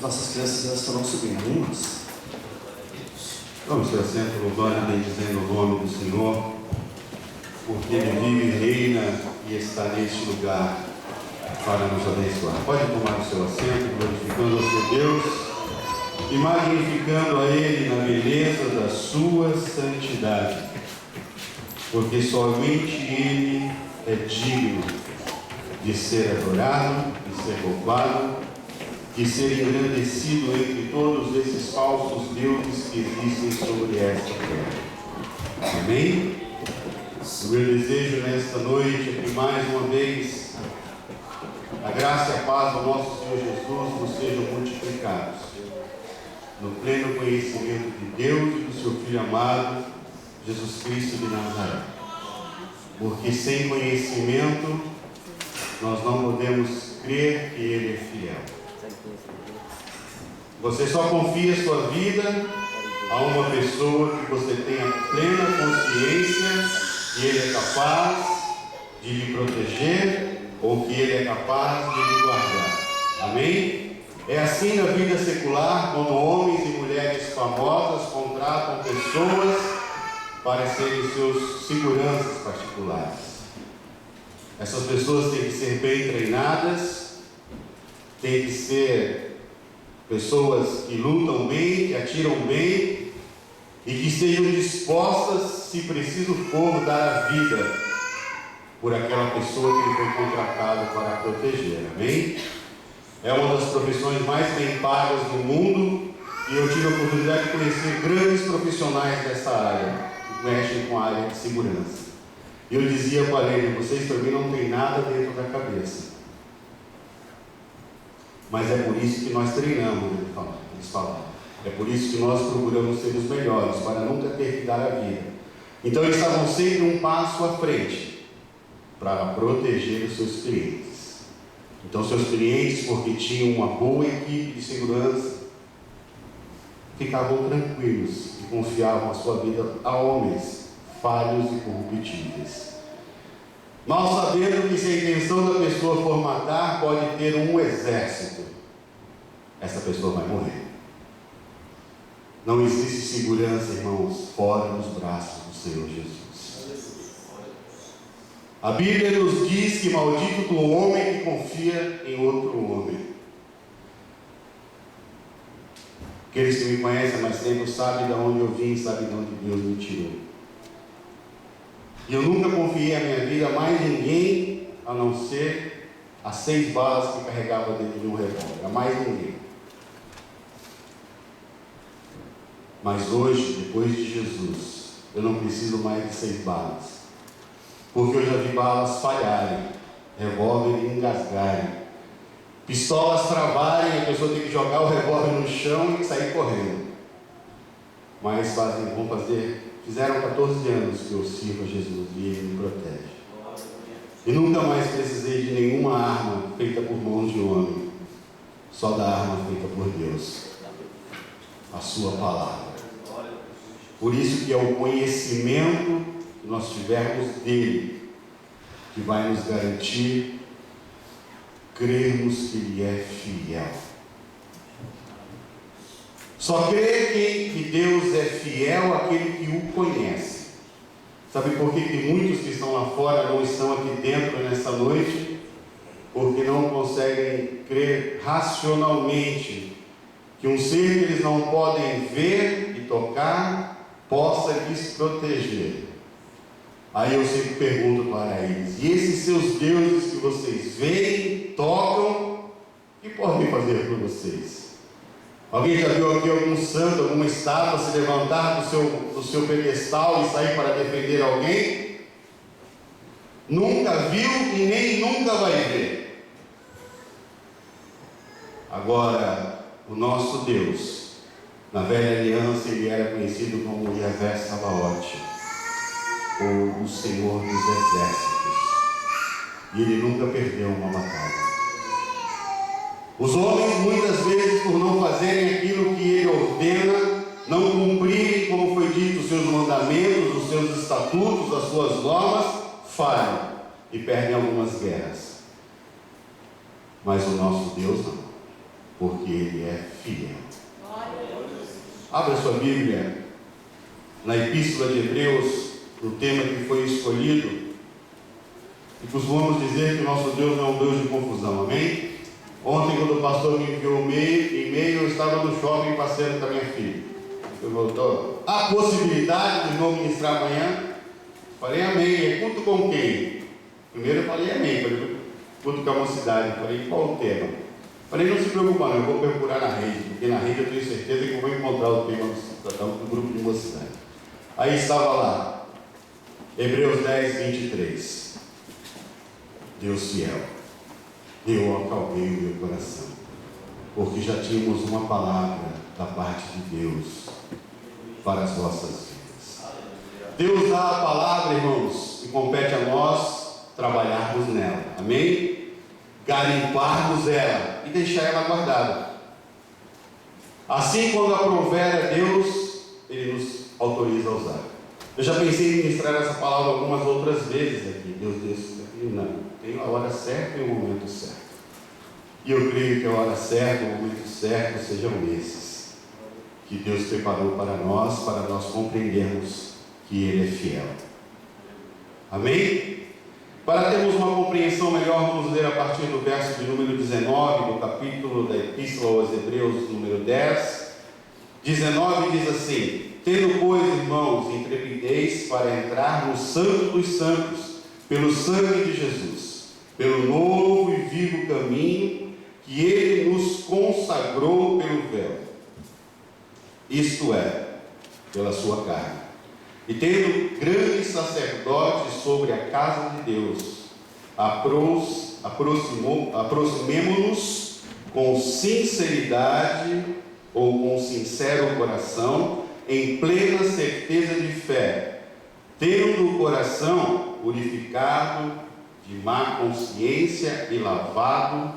nossas crianças elas estarão subindo. Amém, irmãos? Vamos ter assento louvando e bendizendo o nome do Senhor, porque Ele vive e reina e está neste lugar para nos abençoar. Pode tomar o seu assento, glorificando ao seu Deus e magnificando a Ele na beleza da sua santidade, porque somente Ele é digno de ser adorado, de ser louvado, de ser engrandecido entre todos esses falsos deuses que existem sobre esta terra. Amém? O meu desejo nesta noite é que mais uma vez a graça e a paz do nosso Senhor Jesus nos sejam multiplicados no pleno conhecimento de Deus e do seu Filho amado, Jesus Cristo de Nazaré. Porque sem conhecimento nós não podemos crer que Ele é fiel. Você só confia sua vida a uma pessoa que você tenha plena consciência que Ele é capaz de lhe proteger ou que Ele é capaz de lhe guardar. Amém? É assim na vida secular, quando homens e mulheres famosas contratam pessoas para serem seus seguranças particulares. Essas pessoas têm que ser bem treinadas, têm que ser pessoas que lutam bem, que atiram bem e que estejam dispostas, se preciso for, dar a vida por aquela pessoa que ele foi contratado para proteger. Amém? É uma das profissões mais bem pagas do mundo e eu tive a oportunidade de conhecer grandes profissionais dessa área que mexem com a área de segurança. E eu dizia para ele: vocês também não têm nada dentro da cabeça. Mas é por isso que nós treinamos, eles falaram. É por isso que nós procuramos ser os melhores, para nunca ter que dar a vida. Então eles estavam sempre um passo à frente, para proteger os seus clientes. Então seus clientes, porque tinham uma boa equipe de segurança, ficavam tranquilos e confiavam a sua vida a homens falhos e corruptíveis. Mal sabendo que se a intenção da pessoa for matar, pode ter um exército, essa pessoa vai morrer. Não existe segurança, irmãos, fora dos braços do Senhor Jesus. A Bíblia nos diz que maldito do homem que confia em outro homem. Aqueles que me conhecem há mais tempo sabem de onde eu vim, sabem de onde Deus me tirou. E eu nunca confiei a minha vida a mais ninguém, a não ser as 6 balas que carregava dentro de um revólver. A mais ninguém. Mas hoje, depois de Jesus, eu não preciso mais de 6 balas. Porque eu já vi balas falharem, revólver engasgarem, pistolas travarem, a pessoa tem que jogar o revólver no chão e sair correndo. Mas fizeram 14 anos que eu sirvo a Jesus e Ele me protege. E nunca mais precisei de nenhuma arma feita por mãos de homem, só da arma feita por Deus, a sua palavra. Por isso que é o conhecimento que nós tivermos dele que vai nos garantir crermos que Ele é fiel. Só crê que Deus é fiel àquele que o conhece. Sabe por que muitos que estão lá fora não estão aqui dentro nessa noite? Porque não conseguem crer racionalmente que um ser que eles não podem ver e tocar possa lhes proteger. Aí eu sempre pergunto para eles: e esses seus deuses que vocês veem, tocam, o que podem fazer por vocês? Alguém já viu aqui algum santo, alguma estátua se levantar do seu pedestal e sair para defender alguém? Nunca viu e nem nunca vai ver. Agora, o nosso Deus, na velha aliança, Ele era conhecido como Yahvé Sabaote, ou o Senhor dos Exércitos. E Ele nunca perdeu uma batalha. Os homens, muitas vezes, por não fazerem aquilo que Ele ordena, não cumprirem, como foi dito, os seus mandamentos, os seus estatutos, as suas normas, falham e perdem algumas guerras. Mas o nosso Deus não. porque Ele é fiel. Abra sua Bíblia na Epístola de Hebreus, no tema que foi escolhido, e costumamos dizer que o nosso Deus não é um Deus de confusão, amém? Ontem, quando o pastor me enviou um e-mail, eu estava no shopping passeando com a minha filha. Eu voltou, há possibilidade de não ministrar amanhã? Falei amém. É culto com quem? Primeiro eu falei amém, falei culto com a mocidade. Falei, qual o tema? Falei, não se preocupa não, eu vou procurar na rede, porque na rede eu tenho certeza que eu vou encontrar o tema do grupo de mocidade. Aí estava lá, Hebreus 10, 23. Deus fiel, eu acalmei o meu coração, porque já tínhamos uma palavra da parte de Deus para as vossas vidas. Deus dá a palavra, irmãos, e compete a nós trabalharmos nela, amém? Garimparmos ela e deixar ela guardada. Assim, quando aprouver a Deus, Ele nos autoriza a usar. Eu já pensei em ministrar essa palavra algumas outras vezes aqui. Deus disse aqui, não, tem a hora certa e o momento certo. E eu creio que a hora certa e o momento certo sejam esses que Deus preparou para nós compreendermos que Ele é fiel. Amém? Para termos uma compreensão melhor, vamos ler a partir do verso de número 19 do capítulo da Epístola aos Hebreus, número 10. 19 diz assim: tendo, pois, irmãos, intrepidez para entrar no Santo dos Santos, pelo sangue de Jesus, pelo novo e vivo caminho que Ele nos consagrou pelo véu, isto é, pela sua carne. E tendo grandes sacerdotes sobre a casa de Deus, aproximemo-nos com sinceridade ou com sincero coração, em plena certeza de fé, tendo o coração purificado de má consciência e lavado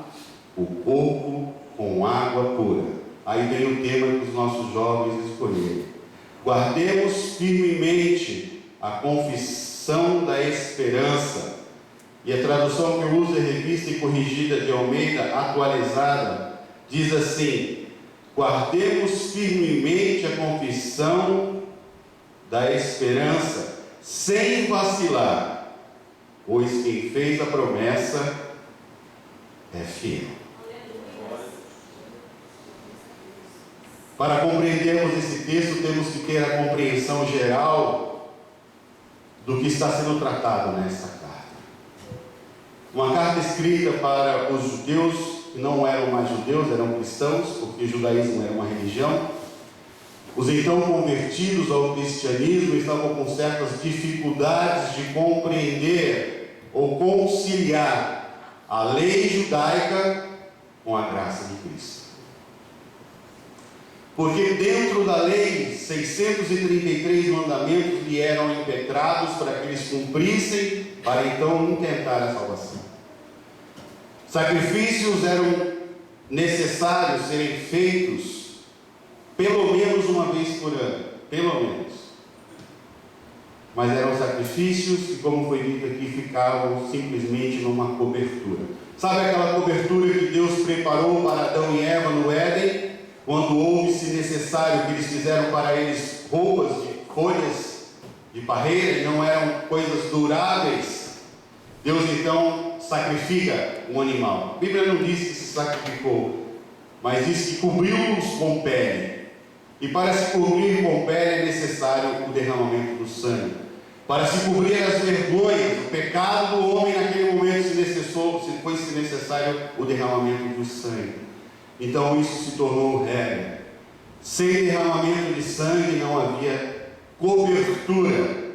o corpo com água pura. Aí vem o tema que os nossos jovens escolheram. Guardemos firmemente a confissão da esperança. E a tradução que eu uso é Revista e Corrigida de Almeida, atualizada, diz assim: guardemos firmemente a confissão da esperança, sem vacilar, pois quem fez a promessa é fiel. Para compreendermos esse texto, temos que ter a compreensão geral do que está sendo tratado nessa carta. Uma carta escrita para os judeus, que não eram mais judeus, eram cristãos, porque o judaísmo era uma religião. Os então convertidos ao cristianismo estavam com certas dificuldades de compreender ou conciliar a lei judaica com a graça de Cristo. Porque dentro da lei, 633 mandamentos lhe eram impetrados para que eles cumprissem, para então intentar a salvação. Sacrifícios eram necessários serem feitos pelo menos uma vez por ano, pelo menos. Mas eram sacrifícios que, como foi dito aqui, ficavam simplesmente numa cobertura. Sabe aquela cobertura que Deus preparou para Adão e Eva no Éden? Quando houve-se necessário que eles fizeram para eles roupas de folhas de parreira, e não eram coisas duráveis, Deus então sacrifica um animal. A Bíblia não diz que se sacrificou, mas diz que cobriu-os com pele. E para se cobrir com pele é necessário o derramamento do sangue. Para se cobrir as vergonhas, o pecado do homem naquele momento foi-se necessário o derramamento do sangue. Então isso se tornou regra. Sem derramamento de sangue não havia cobertura,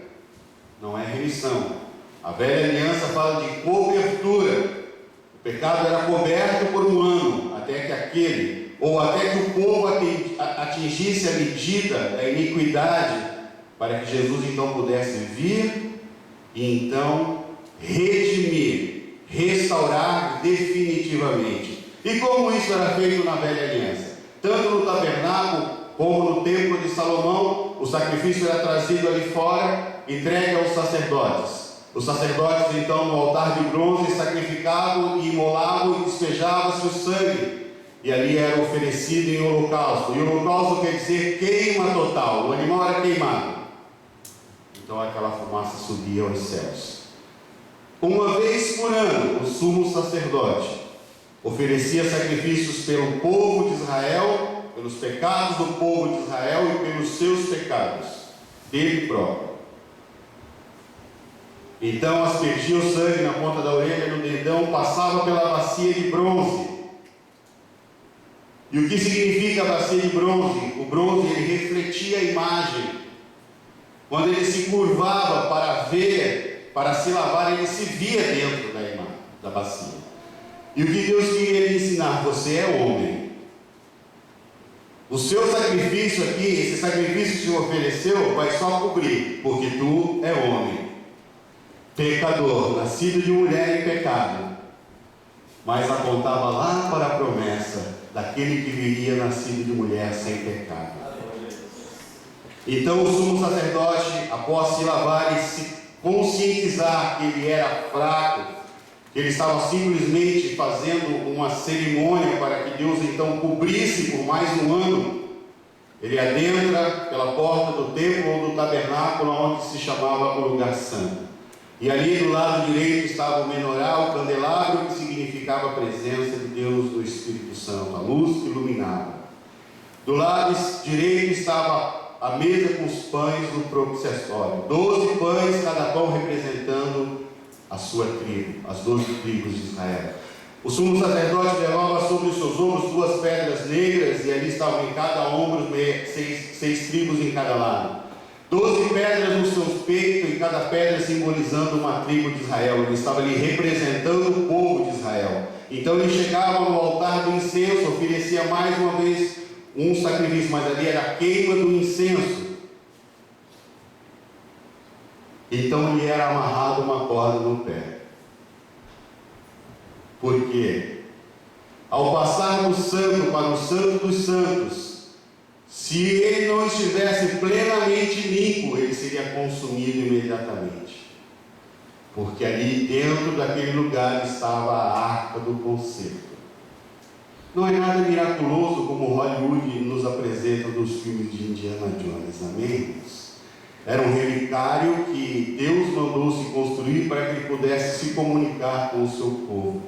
não é remissão. A velha aliança fala de cobertura. O pecado era coberto por um ano, até que o povo atingisse a medida da iniquidade, para que Jesus então pudesse vir e então redimir, restaurar definitivamente. E como isso era feito na velha aliança? Tanto no tabernáculo como no templo de Salomão, o sacrifício era trazido ali fora, entregue aos sacerdotes. Os sacerdotes então no altar de bronze sacrificavam e imolavam e despejavam-se o sangue. e ali era oferecido em holocausto. E holocausto quer dizer queima total, o animal era queimado. Então aquela fumaça subia aos céus. Uma vez por ano, o sumo sacerdote oferecia sacrifícios pelo povo de Israel, pelos pecados do povo de Israel e pelos seus pecados, dele próprio. Então aspergia o sangue na ponta da orelha, no dedão, passava pela bacia de bronze. E o que significa a bacia de bronze? O bronze, ele refletia a imagem. Quando ele se curvava para ver, para se lavar, ele se via dentro da imagem, da bacia. E o que Deus queria lhe ensinar? Você é homem. O seu sacrifício aqui, esse sacrifício que te ofereceu, vai só cobrir, porque tu é homem. Pecador, nascido de mulher em pecado. Mas apontava lá para a promessa daquele que viria nascido de mulher sem pecado. Então o sumo sacerdote, após se lavar e se conscientizar que ele era fraco, que ele estava simplesmente fazendo uma cerimônia para que Deus então cobrisse por mais um ano, ele adentra pela porta do templo ou do tabernáculo, onde se chamava o lugar santo. E ali do lado direito estava o menorá, o candelabro, que significava a presença de Deus, do Espírito Santo, a luz que iluminava. Do lado direito estava a mesa com os pães do propiciatório, 12 pães, cada pão representando a sua tribo, as 12 tribos de Israel. O sumo sacerdote levava sobre os seus ombros 2 pedras negras, e ali estavam em cada ombro 6 tribos em cada lado. 12 pedras nos seus peitos, e cada pedra simbolizando uma tribo de Israel. Ele estava ali representando o povo de Israel. Então ele chegava no altar do incenso, oferecia mais uma vez um sacrifício, mas ali era a queima do incenso. Então lhe era amarrado uma corda no pé. Porque ao passar do santo para o santo dos santos, se ele não estivesse plenamente limpo, ele seria consumido imediatamente. Porque ali dentro daquele lugar estava a arca do concerto. Não é nada miraculoso como Hollywood nos apresenta nos filmes de Indiana Jones, amém? Era um relicário que Deus mandou se construir para que ele pudesse se comunicar com o seu povo.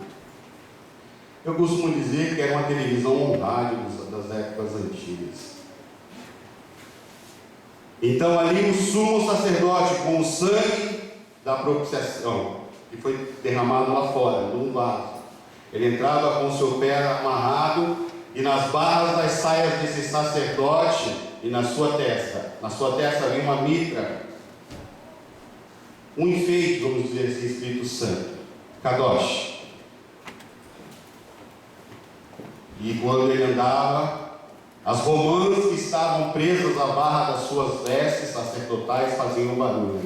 Eu costumo dizer que era uma televisão ou um rádio das épocas antigas. Então ali o sumo sacerdote, com o sangue da propiciação, que foi derramado lá fora, num vaso, ele entrava com o seu pé amarrado, e nas barras das saias desse sacerdote, e na sua testa havia uma mitra, um enfeite, vamos dizer assim, escrito santo, Kadosh. E quando ele andava, as romãs que estavam presas à barra das suas vestes sacerdotais faziam barulho.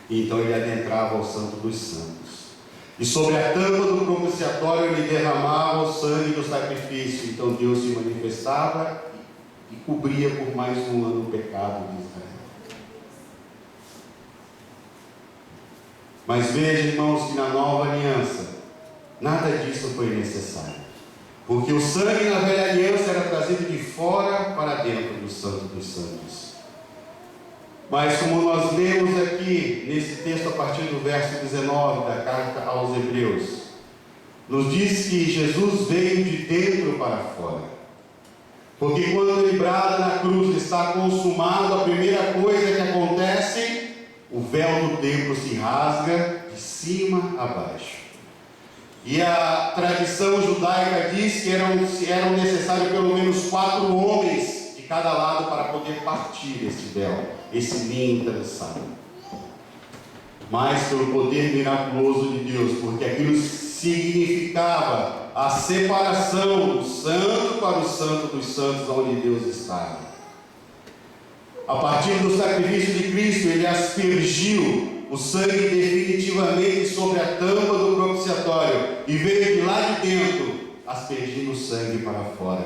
E então ele adentrava ao Santo dos Santos. E sobre a tampa do propiciatório ele derramava o sangue do sacrifício. Então Deus se manifestava e cobria por mais um ano o pecado de Israel. Mas veja, irmãos, que na nova aliança nada disso foi necessário. Porque o sangue na velha aliança era trazido de fora para dentro do Santo dos Santos. Mas como nós lemos aqui, nesse texto a partir do verso 19 da carta aos Hebreus, nos diz que Jesus veio de dentro para fora. Porque quando ele brada na cruz, está consumado, a primeira coisa que acontece, o véu do templo se rasga de cima a baixo. E a tradição judaica diz que eram necessários pelo menos 4 homens de cada lado para poder partir esse véu, esse linho trançado. Mas pelo poder miraculoso de Deus, porque aquilo significava a separação do santo para o santo dos santos, onde Deus estava. A partir do sacrifício de Cristo, ele aspergiu o sangue definitivamente sobre a tampa do propiciatório e veio de lá de dentro, aspergindo o sangue para fora.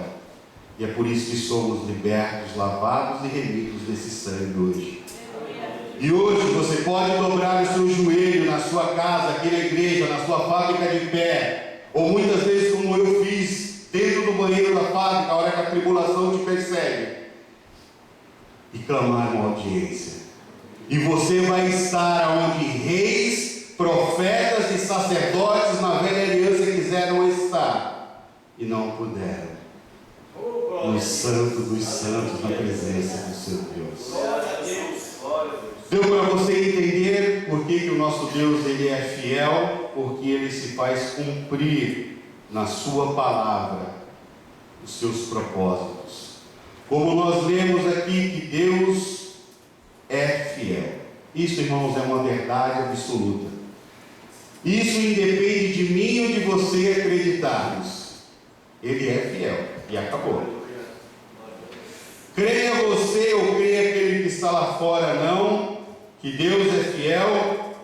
E é por isso que somos libertos, lavados e remidos desse sangue hoje. E hoje você pode dobrar o seu joelho na sua casa, aqui na igreja, na sua fábrica de pé, ou muitas vezes como eu fiz, dentro do banheiro da fábrica, a hora que a tribulação te persegue, e clamar uma audiência. E você vai estar onde reis, profetas e sacerdotes na velha aliança quiseram estar e não puderam. No santo dos santos, na presença do seu Deus. Deu para você entender por que o nosso Deus ele é fiel? Porque ele se faz cumprir na sua palavra os seus propósitos. Como nós lemos aqui que Deus é fiel. Isso, irmãos, é uma verdade absoluta. Isso independe de mim ou de você acreditarmos. Ele é fiel. E acabou. Creia você ou creia aquele que está lá fora, não, que Deus é fiel,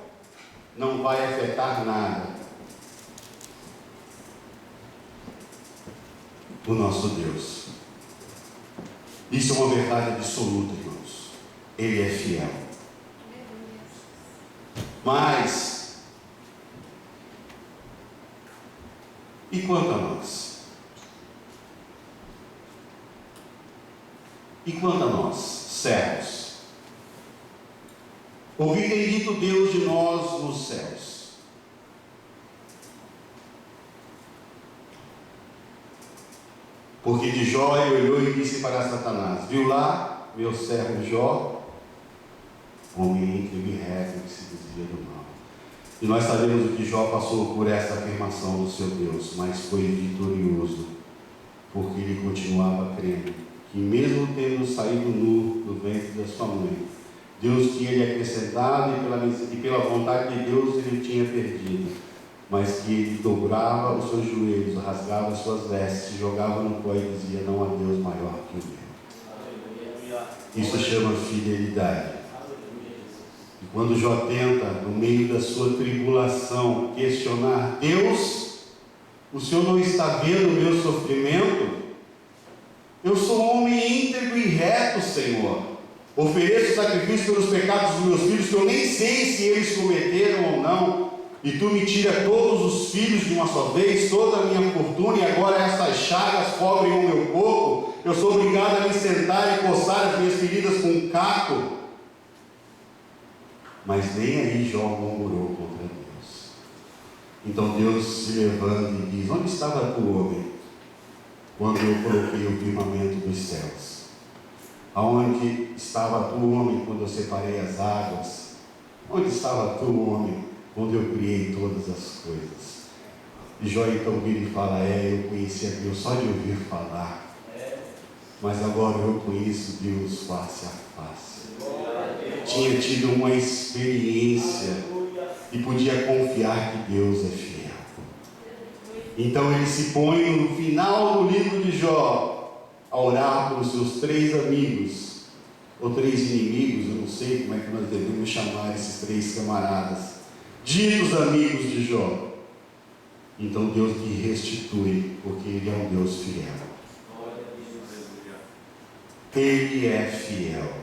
não vai afetar nada o nosso Deus. Isso é uma verdade absoluta, irmãos. Ele é fiel. Mas, e quanto a nós? E quanto a nós, servos? O que tem dito Deus de nós nos céus? Porque de Jó ele olhou e disse para Satanás: viu lá, meu servo Jó, homem íntegro e reto que se desvia do mal. E nós sabemos o que Jó passou por essa afirmação do seu Deus, mas foi vitorioso, porque ele continuava crendo que mesmo tendo saído nu do ventre da sua mãe, Deus tinha lhe acrescentado e pela vontade de Deus ele tinha perdido, mas que ele dobrava os seus joelhos, rasgava as suas vestes, jogava no pó e dizia: não há Deus maior que o meu. Isso chama fidelidade. E quando Jó tenta, no meio da sua tribulação, questionar Deus, o Senhor não está vendo o meu sofrimento? Eu sou um homem íntegro e reto, Senhor. Ofereço sacrifício pelos pecados dos meus filhos, que eu nem sei se eles cometeram ou não. E tu me tira todos os filhos de uma só vez, toda a minha fortuna, e agora essas chagas cobrem o meu corpo. Eu sou obrigado a me sentar e coçar as minhas feridas com um caco. Mas nem aí Jó murmurou contra Deus. Então Deus se levanta e diz: onde estava tu, homem, quando eu coloquei o firmamento dos céus? Aonde estava tu, homem, quando eu separei as águas? Onde estava tu, homem, quando eu criei todas as coisas? E Jó então vira e fala: eu conhecia Deus só de ouvir falar, mas agora eu conheço Deus face a face. Tinha tido uma experiência e podia confiar que Deus é fiel. Então ele se põe no final do livro de Jó a orar pelos seus 3 amigos, ou 3 inimigos, eu não sei como é que nós devemos chamar esses 3 camaradas, ditos amigos de Jó. Então Deus lhe restitui, porque Ele é um Deus fiel. Ele é fiel.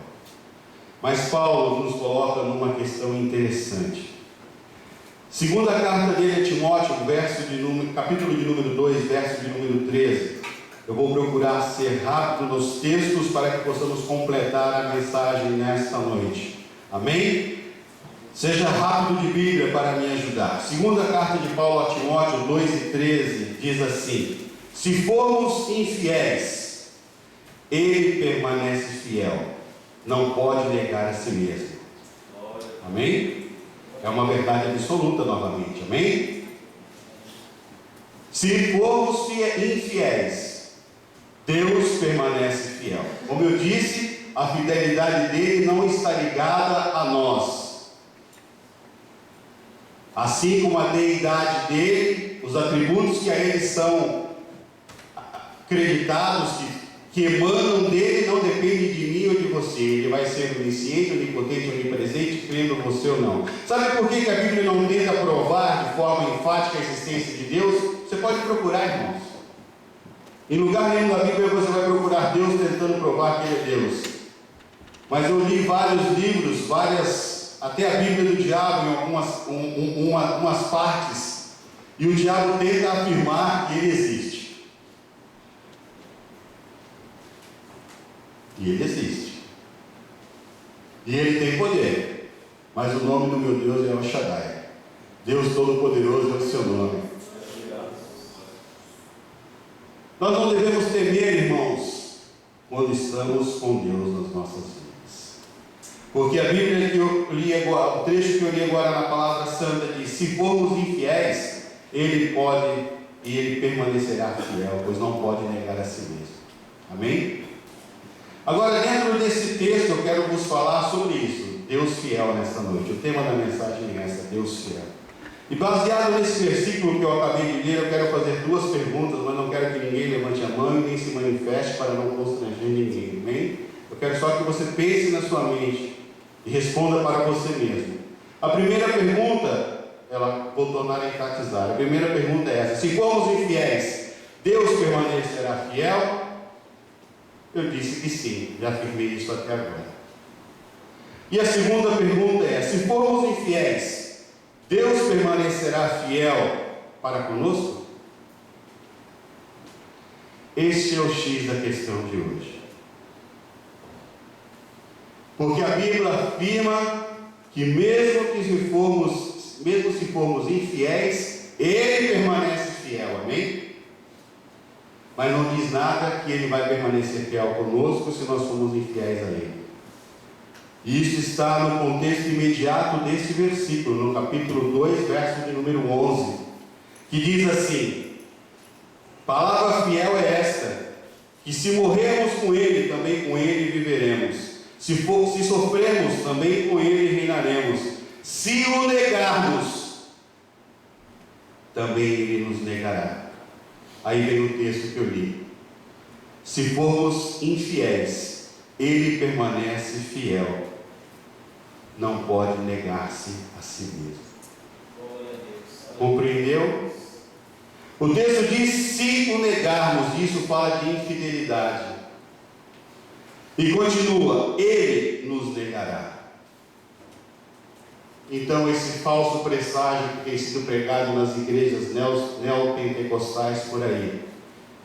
Mas Paulo nos coloca numa questão interessante. Segunda carta dele a Timóteo, capítulo de número 2, verso de número 13. Eu vou procurar ser rápido nos textos para que possamos completar a mensagem nesta noite. Amém? Seja rápido de Bíblia para me ajudar. Segunda carta de Paulo a Timóteo 2 e 13 diz assim: se formos infiéis, ele permanece fiel, não pode negar a si mesmo. Amém? É uma verdade absoluta novamente. Amém? Se formos infiéis, Deus permanece fiel. Como eu disse, a fidelidade dele não está ligada a nós. Assim como a deidade dele, os atributos que a ele são acreditados, que emanam dele, não dependem de mim ou de você. Ele vai ser onisciente, onipotente, onipresente, crendo você ou não. Sabe por que a Bíblia não tenta provar de forma enfática a existência de Deus? Você pode procurar, irmãos. Em lugar nenhum da Bíblia você vai procurar Deus tentando provar que Ele é Deus. Mas eu li vários livros, até a Bíblia do diabo em algumas partes, e o diabo tenta afirmar que ele existe. E Ele existe. E Ele tem poder. Mas o nome do meu Deus é El Shaddai. Deus Todo-Poderoso é o seu nome. Nós não devemos temer, irmãos, quando estamos com Deus nas nossas vidas. Porque a Bíblia que eu li agora, o trecho que eu li agora na Palavra Santa diz: se formos infiéis, Ele pode e Ele permanecerá fiel, pois não pode negar a si mesmo. Amém? Agora, dentro desse texto, eu quero vos falar sobre isso. Deus fiel nesta noite. O tema da mensagem é essa: Deus fiel. E baseado nesse versículo que eu acabei de ler, eu quero fazer duas perguntas, mas não quero que ninguém levante a mão e nem se manifeste para não constranger ninguém. Amém? Eu quero só que você pense na sua mente e responda para você mesmo. A primeira pergunta, vou tornar a enfatizar. A primeira pergunta é essa: se formos infiéis, Deus permanecerá fiel? Eu disse que sim, já afirmei isso até agora. E a segunda pergunta é: se formos infiéis, Deus permanecerá fiel para conosco? Este é o X da questão de hoje. Porque a Bíblia afirma que mesmo se formos infiéis, Ele permanece fiel, amém? Mas não diz nada que Ele vai permanecer fiel conosco se nós formos infiéis a Ele. E isso está no contexto imediato desse versículo, no capítulo 2, verso de número 11, que diz assim: palavra fiel é esta, que se morrermos com Ele, também com Ele viveremos. Se sofrermos, também com Ele reinaremos. Se o negarmos, também Ele nos negará. Aí vem o texto que eu li: se formos infiéis, Ele permanece fiel, não pode negar-se a si mesmo. Compreendeu? O texto diz: se o negarmos, isso fala de infidelidade. E continua: Ele nos negará. Então esse falso presságio que tem sido pregado nas igrejas neopentecostais por aí,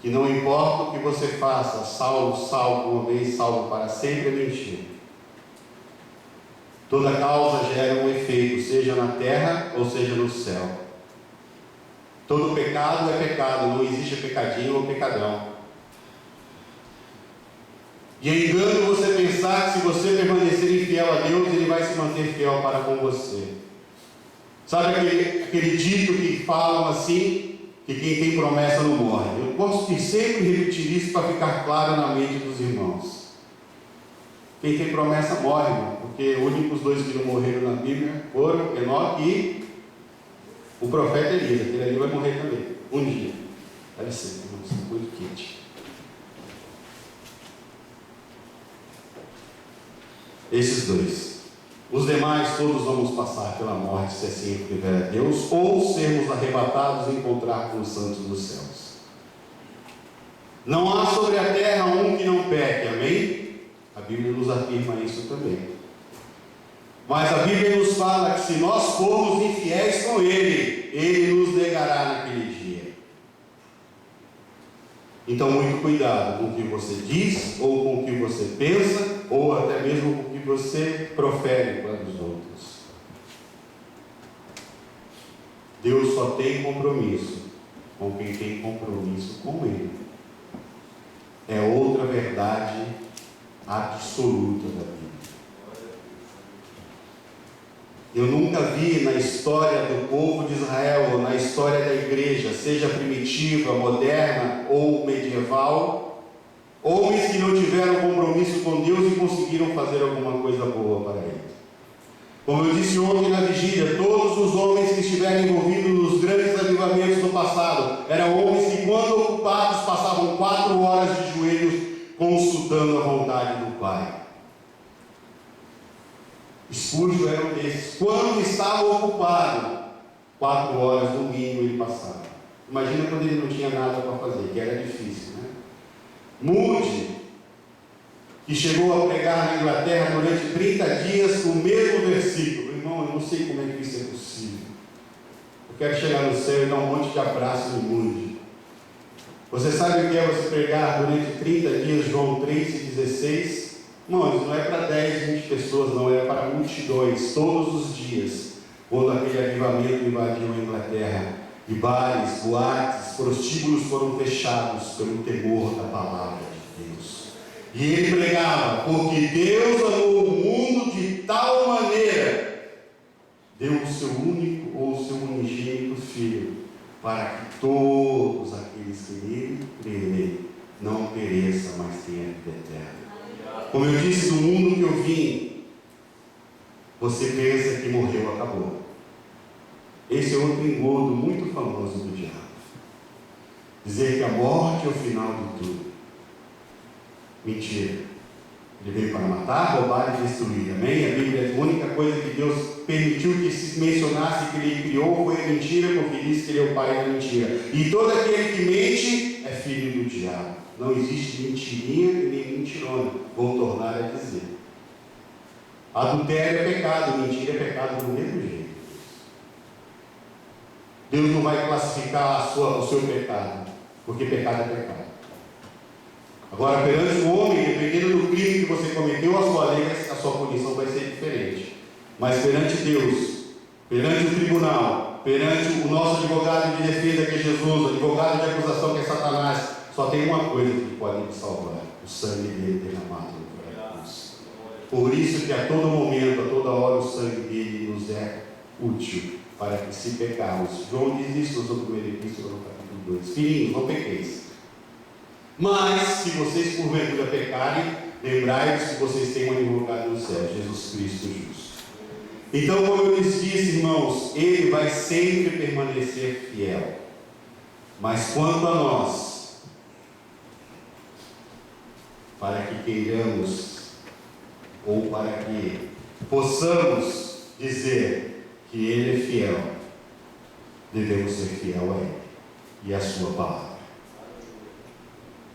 que não importa o que você faça, salvo uma vez, salvo para sempre, é mentira. Toda causa gera um efeito, seja na terra ou seja no céu. Todo pecado é pecado, não existe pecadinho ou pecadão. E é engano você pensar que se você permanecer infiel a Deus, Ele vai se manter fiel para com você. Sabe aquele dito que falam assim, que quem tem promessa não morre? Eu gosto de sempre repetir isso para ficar claro na mente dos irmãos. Quem tem promessa morre, irmão, porque os únicos dois que não morreram na Bíblia foram Enoque e o profeta Elias. Aquele ali vai morrer também, um dia. Dá licença, irmãos, está muito quente. Esses dois. Os demais, todos vamos passar pela morte, se assim tiver a Deus, ou sermos arrebatados e encontrar com os santos dos céus. Não há sobre a terra um que não peque, amém? A Bíblia nos afirma isso também. Mas a Bíblia nos fala que se nós formos infiéis com Ele, Ele nos negará naquele dia. Então, muito cuidado com o que você diz, ou com o que você pensa, ou até mesmo com o que você profere para os outros. Deus só tem compromisso com quem tem compromisso com Ele. É outra verdade absoluta da Bíblia. Eu nunca vi na história do povo de Israel, ou na história da igreja, seja primitiva, moderna ou medieval, homens que não tiveram compromisso com Deus e conseguiram fazer alguma coisa boa para Ele. Como eu disse ontem na vigília, todos os homens que estiveram envolvidos nos grandes avivamentos do passado eram homens que, quando ocupados, passavam 4 horas de joelhos consultando a vontade do Pai. Spurgeon era um desses. Quando estava ocupado, 4 horas no mínimo ele passava. Imagina quando ele não tinha nada para fazer, que era difícil, né? Moody, que chegou a pregar na Inglaterra durante 30 dias o mesmo versículo. Irmão, eu não sei como é que isso é possível. Eu quero chegar no céu e dar um monte de abraço no Moody. Você sabe o que é você pregar durante 30 dias João 3:16? Irmãos, não é para 10, 20 pessoas, não, é para multidões, todos os dias, quando aquele avivamento invadiu a Inglaterra, e bares, boates, prostíbulos foram fechados pelo temor da palavra de Deus. E ele pregava, porque Deus amou o mundo de tal maneira, deu o seu único ou o seu unigênito Filho, para que todos aqueles que nele crerem não pereçam, mas tenham vida eterna. Como eu disse, no mundo que eu vim, você pensa que morreu, acabou. Esse é outro engodo muito famoso do diabo. Dizer que a morte é o final de tudo. Mentira. Ele veio para matar, roubar e destruir. Amém? A Bíblia, a única coisa que Deus permitiu que se mencionasse que Ele criou foi a mentira, porque disse que Ele é o pai da mentira. E todo aquele que mente é filho do diabo. Não existe mentirinha e nem mentirona. Vou tornar a dizer. Adultério é pecado, mentira é pecado do mesmo jeito. Deus não vai classificar o seu pecado, porque pecado é pecado. Agora, perante o homem, dependendo do crime que você cometeu, a sua lei, a sua punição vai ser diferente. Mas perante Deus, perante o tribunal, perante o nosso advogado de defesa, que é Jesus, o advogado de acusação, que é Satanás, só tem uma coisa que pode me salvar: o sangue dele derramado no cruz. Por isso que a todo momento, a toda hora, o sangue dele nos é útil, para que se pecarmos. João diz isso na sua primeira epístola, no capítulo 2. Filhinhos, não pequeis. Mas, se vocês porventura pecarem, lembrai-vos que vocês têm um advogado no céu, Jesus Cristo justo. Então, como eu lhes disse, irmãos, Ele vai sempre permanecer fiel. Mas quanto a nós, para que queiramos, ou para que possamos dizer que Ele é fiel, devemos ser fiel a Ele e a sua palavra.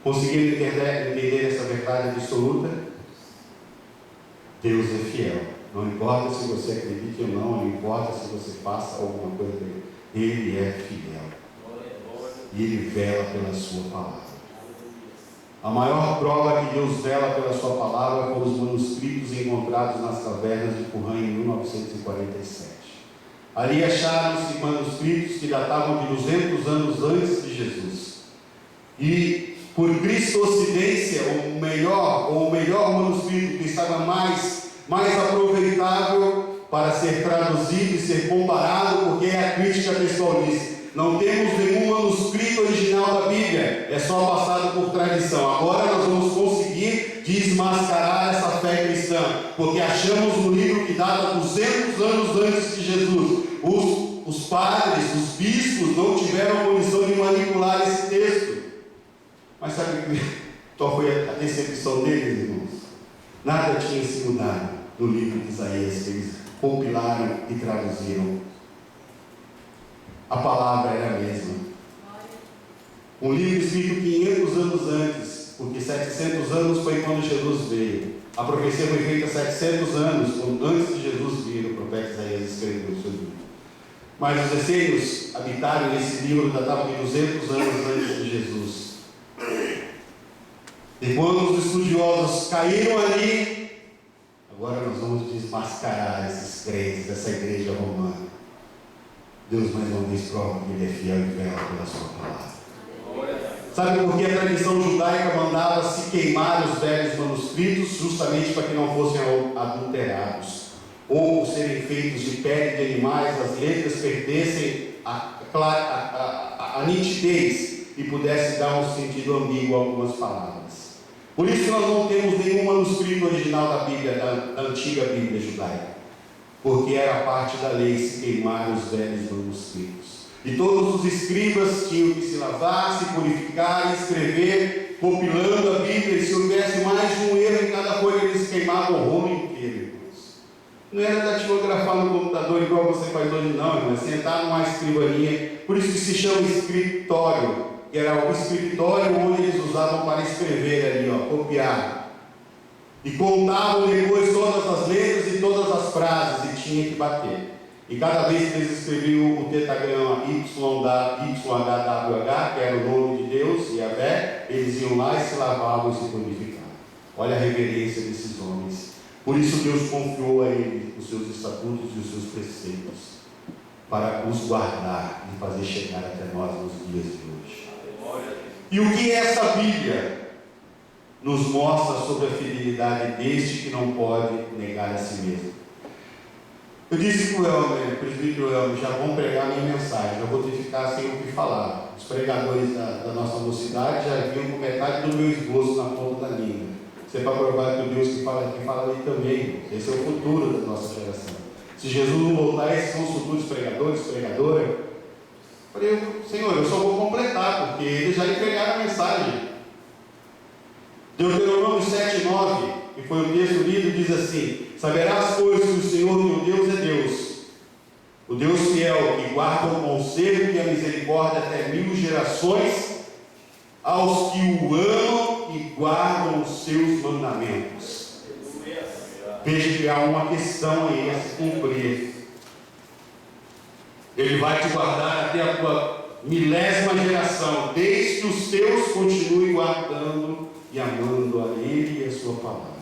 Conseguiram entender essa verdade absoluta? Deus é fiel. Não importa se você acredita ou não, não importa se você faça alguma coisa dele. Ele é fiel. E Ele vela pela sua palavra. A maior prova que Deus vela pela sua palavra foram os manuscritos encontrados nas cavernas de Qumran em 1947. Ali acharam-se manuscritos que datavam de 200 anos antes de Jesus. E por cristocidência, o melhor manuscrito que estava mais aproveitável para ser traduzido e ser comparado, porque é a crítica pessoal diz: não temos nenhum manuscrito original da Bíblia, é só passado por tradição. Agora nós vamos conseguir desmascarar essa fé cristã, porque achamos um livro que data 200 anos antes de Jesus. Os padres, os bispos não tiveram condição de manipular esse texto. Mas sabe qual foi a decepção deles, irmãos? Nada tinha se mudado no livro de Isaías que eles compilaram e traduziram. A palavra era a mesma. Um livro escrito 500 anos antes, porque 700 anos foi quando Jesus veio. A profecia foi feita 700 anos antes de Jesus vir. O profeta Isaías escreveu o seu livro. Mas os essênios habitaram nesse livro, datavam de 200 anos antes de Jesus. E quando os estudiosos caíram ali, agora nós vamos desmascarar esses crentes, essa igreja romana. Deus mais uma vez prova que Ele é fiel e vela pela sua palavra. Sabe por que a tradição judaica mandava se queimar os velhos manuscritos? Justamente para que não fossem adulterados, ou por serem feitos de pele de animais, as letras perdessem a nitidez e pudesse dar um sentido ambíguo a algumas palavras. Por isso nós não temos nenhum manuscrito original da Bíblia, da antiga Bíblia judaica, porque era parte da lei se queimar os velhos manuscritos. E todos os escribas tinham que se lavar, se purificar e escrever, compilando a Bíblia, e se houvesse mais de um erro em cada folha, eles queimavam o rolo inteiro, irmãos. Não era datilografar no computador igual você faz hoje não, irmãos, sentar numa escrivaninha. Por isso que se chama escritório, que era o escritório onde eles usavam para escrever ali, copiar. E contavam depois todas as letras e todas as frases, e tinha que bater. E cada vez que eles escreviam o tetagrama YHWH, que era o nome de Deus, Yahvé, eles iam lá e se lavavam e se purificavam. Olha a reverência desses homens. Por isso Deus confiou a ele os seus estatutos e os seus preceitos, para os guardar e fazer chegar até nós nos dias de hoje. E o que essa Bíblia nos mostra sobre a fidelidade deste que não pode negar a si mesmo? Eu disse para o Elmer, presbítero Elmer, já vão pregar a minha mensagem, já vou ter que ficar sem o que falar. Os pregadores da nossa mocidade já vinham com metade do meu esboço na ponta da língua. Isso é para provar que o Deus que fala aqui, fala ali também. Esse é o futuro da nossa geração. Se Jesus não voltar, esses são os futuros pregadores, pregadoras. Eu falei, Senhor, eu só vou completar, porque eles já entregaram a mensagem. Deuteronômio 7:9, que foi o texto lido, diz assim: saberás, pois, que o Senhor teu Deus é Deus, o Deus fiel, que guarda o conselho e a misericórdia até 1000 gerações, aos que o amam e guardam os seus mandamentos. Veja que há uma questão aí a se cumprir. Ele vai te guardar até a tua 1000ª geração, desde que os teus continuem guardando e amando a Ele e a sua palavra.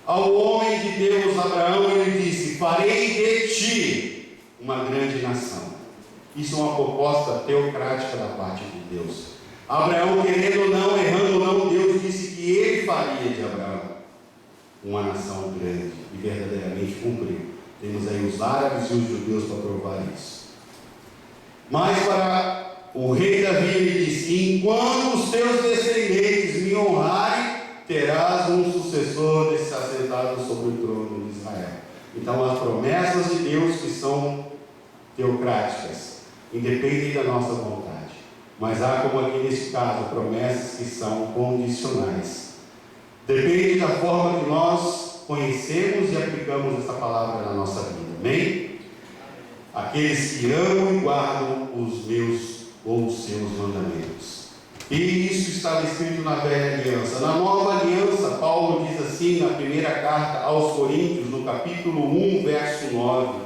Ao homem de Deus, Abraão, ele disse: farei de ti uma grande nação. Isso é uma proposta teocrática da parte de Deus. Abraão, querendo ou não, errando ou não, Deus disse que ele faria de Abraão uma nação grande, e verdadeiramente cumpriu. Temos aí os árabes e os judeus para provar isso. Mas para o rei Davi, ele disse: enquanto os teus descendentes me honrarem, terás um sucessor desse assentado sobre o trono de Israel. Então as promessas de Deus, que são teocráticas, independem da nossa vontade. Mas há, como aqui nesse caso, promessas que são condicionais. Depende da forma que nós conhecemos e aplicamos essa palavra na nossa vida. Amém? Aqueles que amam e guardam os meus ou os seus mandamentos. E isso estava escrito na velha aliança. Na nova aliança, Paulo diz assim na primeira carta aos Coríntios, no capítulo 1, verso 9: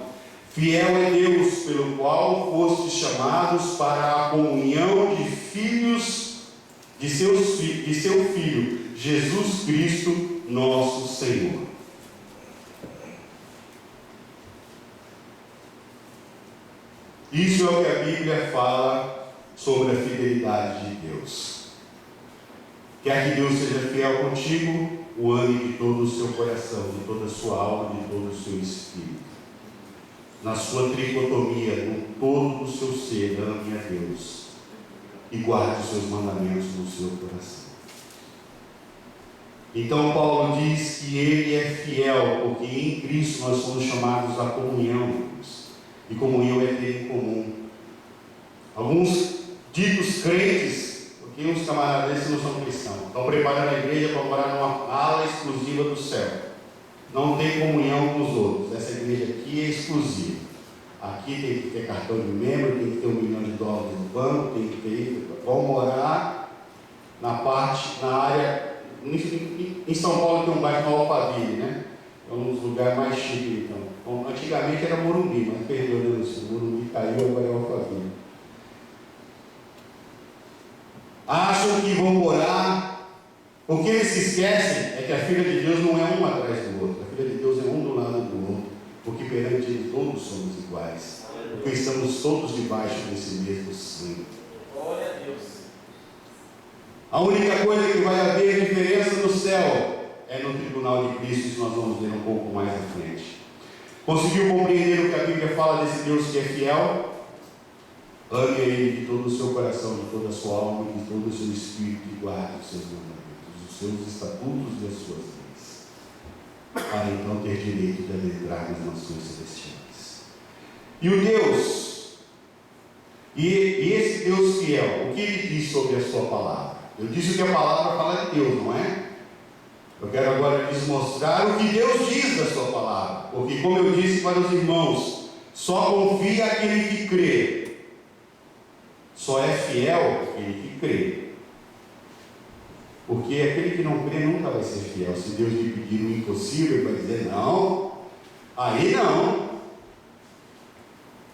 fiel é Deus, pelo qual fostes chamados para a comunhão de filhos de seu Filho, Jesus Cristo, nosso Senhor. Isso é o que a Bíblia fala sobre a fidelidade de Deus. Quer que Deus seja fiel contigo, o ame de todo o seu coração, de toda a sua alma, de todo o seu espírito. Na sua tricotomia, no todo do seu ser, ame a Deus e guarde os seus mandamentos no seu coração. Então Paulo diz que ele é fiel, porque em Cristo nós somos chamados à comunhão. E comunhão é ter em comum. Alguns ditos crentes, porque uns camaradas desses não são cristãos, estão preparando a igreja para morar numa ala exclusiva do céu. Não tem comunhão com os outros. Essa igreja aqui é exclusiva. Aqui tem que ter cartão de membro, tem que ter $1 milhão no banco, tem que ter. Vão morar na área. Em São Paulo tem um bairro no Alphaville, né? É um dos lugares mais chiques, então. Bom, antigamente era Morumbi, mas perdeu, né? O Morumbi caiu, agora é Alphaville. Acham que vão morar. O que eles se esquecem é que a filha de Deus não é um atrás do outro. A filha de Deus é um do lado do outro. Porque perante Ele todos somos iguais. Porque estamos todos debaixo desse mesmo sangue. Glória a Deus. A única coisa que vai haver diferença no céu é no tribunal de Cristo. Isso nós vamos ver um pouco mais à frente. Conseguiu compreender o que a Bíblia fala desse Deus que é fiel? Ame a Ele de todo o seu coração, de toda a sua alma e de todo o seu espírito, e guarde os seus mandamentos, os seus estatutos e as suas leis, para então ter direito de adentrar nas nações celestiais. E o Deus, e esse Deus fiel, o que Ele diz sobre a sua palavra? Eu disse que a palavra fala de Deus, não é? Eu quero agora lhes mostrar o que Deus diz da sua palavra, porque, como eu disse para os irmãos, só confia aquele que crê. Só é fiel aquele que crê. Porque aquele que não crê nunca vai ser fiel. Se Deus lhe pedir o impossível, ele vai dizer não. Aí não.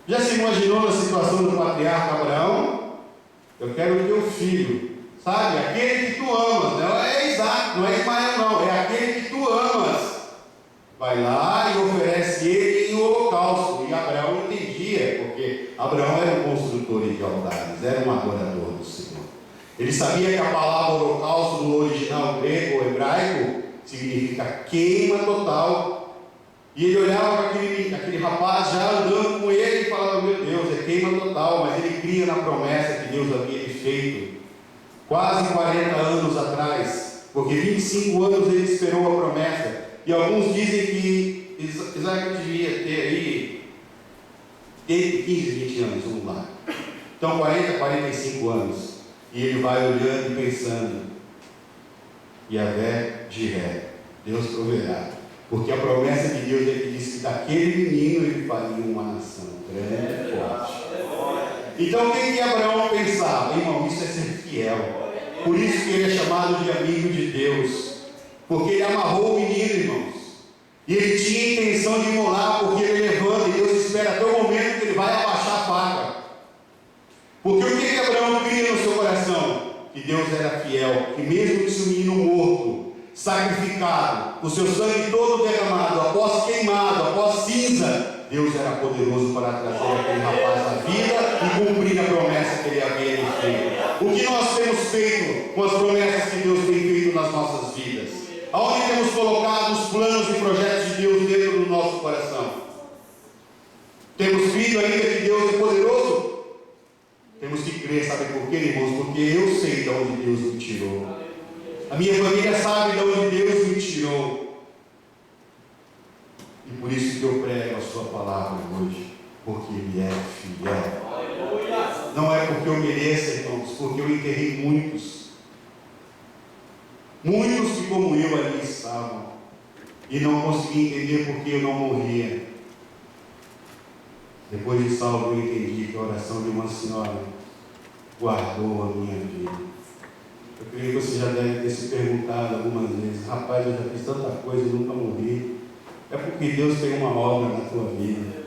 Já se imaginou na situação do patriarca Abraão? Eu quero o teu filho sabe? Aquele que tu amas, não é Isaac, não é Ismael não, é aquele que tu amas. Vai lá e oferece ele em holocausto. E Abraão entendia, porque Abraão era um construtor de altares, era um adorador do Senhor. Ele sabia que a palavra holocausto no original grego ou hebraico significa queima total. E ele olhava para aquele rapaz já andando com ele e falava: meu Deus, é queima total. Mas ele cria na promessa que Deus havia lhe feito quase 40 anos atrás, porque 25 anos ele esperou a promessa. E alguns dizem que Isaac devia ter aí entre 15 e 20 anos, vamos lá. Então 40, 45 anos. E ele vai olhando e pensando: Yahvé Jiré, Deus proverá. Porque a promessa de Deus é que disse que daquele menino ele faria uma nação grande e forte. Então o que Abraão pensava? Irmão, isso é ser fiel. Por isso que ele é chamado de amigo de Deus. Porque ele amarrou o menino, irmãos. E ele tinha intenção de imolar, porque ele levanta e Deus espera até o momento que ele vai abaixar a faca. Porque o que Abraão cria no seu coração? Que Deus era fiel, que mesmo que seu menino morto, sacrificado, o seu sangue todo derramado, após queimado, após cinza, Deus era poderoso para trazer aquele rapaz à vida e cumprir a promessa que ele havia lhe feito. O que nós temos feito com as promessas que Deus tem feito nas nossas vidas? Aonde temos colocado os planos e projetos de Deus dentro do nosso coração? Temos crido ainda que Deus é poderoso? Temos que crer, sabe por quê, irmãos? Porque eu sei de onde Deus me tirou. A minha família sabe de onde Deus me tirou. E por isso que eu prego a sua palavra hoje. Porque Ele é fiel. Não é porque eu mereço, irmãos, porque eu enterrei muitos. Muitos que como eu ali estavam. E não consegui entender porque eu não morria. Depois de salvo eu entendi que a oração de uma senhora guardou a minha vida. Eu creio que você já deve ter se perguntado algumas vezes: rapaz, eu já fiz tanta coisa e nunca morri. É porque Deus tem uma obra na tua vida.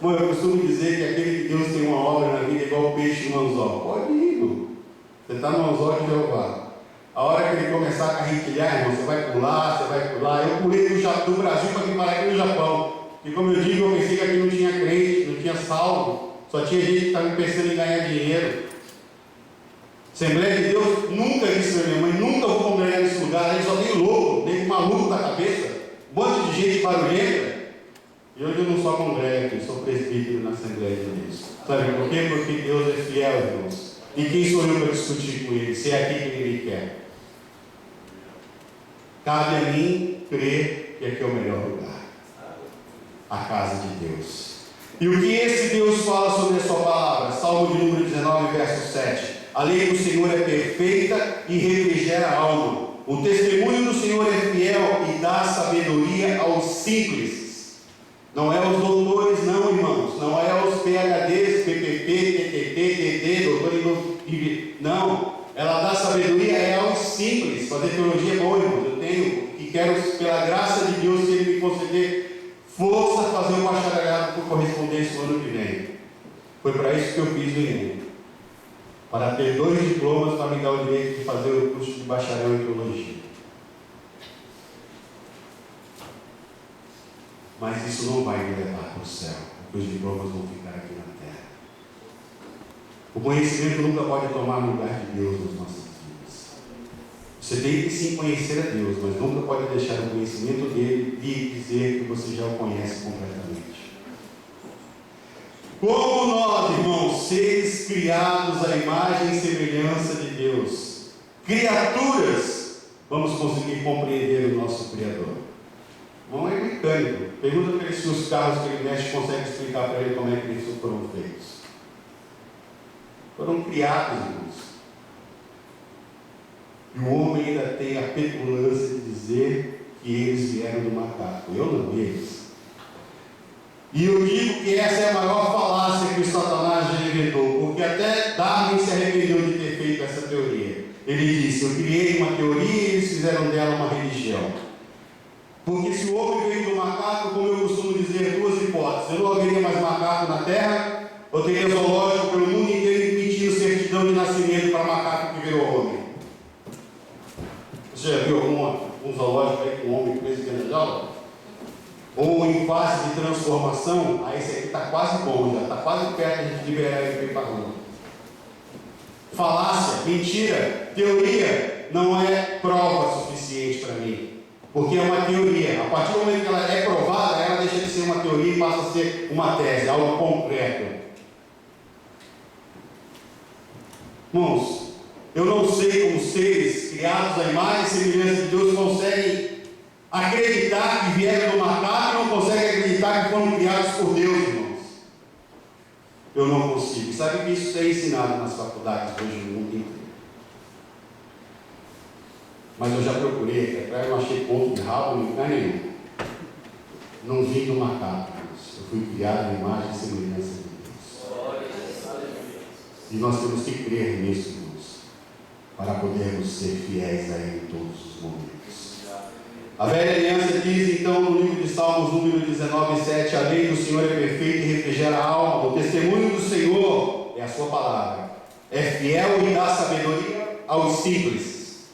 Bom, eu costumo dizer que aquele que Deus tem uma obra na vida é igual o peixe no anzol. Pode ir, você está no anzol de Jeová. A hora que ele começar a carretilhar, irmão, você vai pular, você vai pular. Eu pulei do Brasil para vir parar aqui no Japão. E como eu digo, eu pensei que aqui não tinha crente, não tinha salvo. Só tinha gente que estava pensando em ganhar dinheiro. Assembleia de Deus, nunca disse para minha mãe: nunca vou congregar nesse lugar. Aí só tem louco, tem maluco na cabeça, um monte de gente barulhenta. E hoje eu não só congrego aqui, sou presbítero na Assembleia de Deus. Sabe por quê? Porque Deus é fiel, irmãos. E quem sou eu para discutir com Ele? Se é aqui que Ele quer. Cabe a mim crer que aqui é o melhor lugar. A casa de Deus. E o que esse Deus fala sobre a sua palavra? Salmo de número 19, verso 7. A lei do Senhor é perfeita e refrigera a alma. O testemunho do Senhor é fiel e dá sabedoria aos simples. Não é os doutores não, irmãos. Não é os PhDs, PPP, TTT, TT, doutor em... Não. Ela dá sabedoria é aos simples. Fazer teologia é bom, irmãos. Eu tenho e quero, pela graça de Deus, se Ele me conceder força, fazer um bacharelado por correspondência no ano que vem. Foi para isso que eu fiz o Enem. Para ter 2 diplomas para me dar o direito de fazer o curso de bacharel em teologia. Mas isso não vai me levar para o céu, porque os diplomas vão ficar aqui na terra. O conhecimento nunca pode tomar lugar de Deus nas nossas vidas. Você tem que sim conhecer a Deus, mas nunca pode deixar o conhecimento dele de dizer que você já o conhece completamente. Como nós, irmãos, seres criados à imagem e semelhança de Deus, criaturas, vamos conseguir compreender o nosso Criador. Não é mecânico. Pergunta para ele se os carros que ele mexe consegue explicar para ele como é que eles foram feitos. Foram criados, irmãos. E o homem ainda tem a petulância de dizer que eles vieram do macaco. Eu não, eles. E eu digo que essa é a maior falácia que o Satanás já inventou, porque até Darwin se arrependeu de ter feito essa teoria. Ele disse: eu criei uma teoria e eles fizeram dela uma religião. Porque se o homem veio do macaco, como eu costumo dizer, 2 hipóteses: eu não haveria mais macaco na terra, ou teria zoológico pelo mundo inteiro emitindo certidão de nascimento para macaco que virou homem. comprovação, aí esse aqui está quase bom, já está quase perto de a gente liberar ele para a rua. Falácia, mentira, teoria não é prova suficiente para mim, porque é uma teoria. A partir do momento que ela é provada, ela deixa de ser uma teoria e passa a ser uma tese, algo concreto. Irmãos, eu não sei como seres criados à imagem e semelhança de Deus conseguem acreditar que vieram do macaco e não conseguem acreditar que foram criados por Deus, irmãos. Eu não consigo. Sabe que isso é ensinado nas faculdades hoje no mundo inteiro. Mas eu já procurei, até eu não achei ponto de rabo em lugar nenhum. Não vim do macaco, irmãos. Eu fui criado à imagem e semelhança de Deus. E nós temos que crer nisso, irmãos, para podermos ser fiéis a Ele em todos os momentos. A velha aliança diz então no livro de Salmos, número 19:7, a lei do Senhor é perfeita e refrigera a alma. O testemunho do Senhor é a sua palavra. É fiel e dá sabedoria aos simples.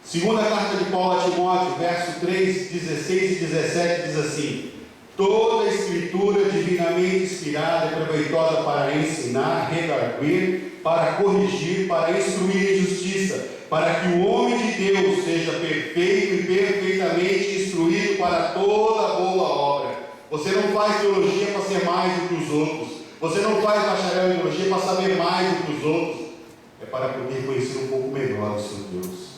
Segunda carta de Paulo a Timóteo, verso 3, 16 e 17, diz assim: toda a escritura divinamente inspirada é proveitosa para ensinar, redarguir, para corrigir, para instruir em justiça, para que o homem de Deus seja perfeito e perfeitamente instruído para toda boa obra. Você não faz teologia para ser mais do que os outros. Você não faz bacharel em teologia para saber mais do que os outros. É para poder conhecer um pouco melhor o seu Deus.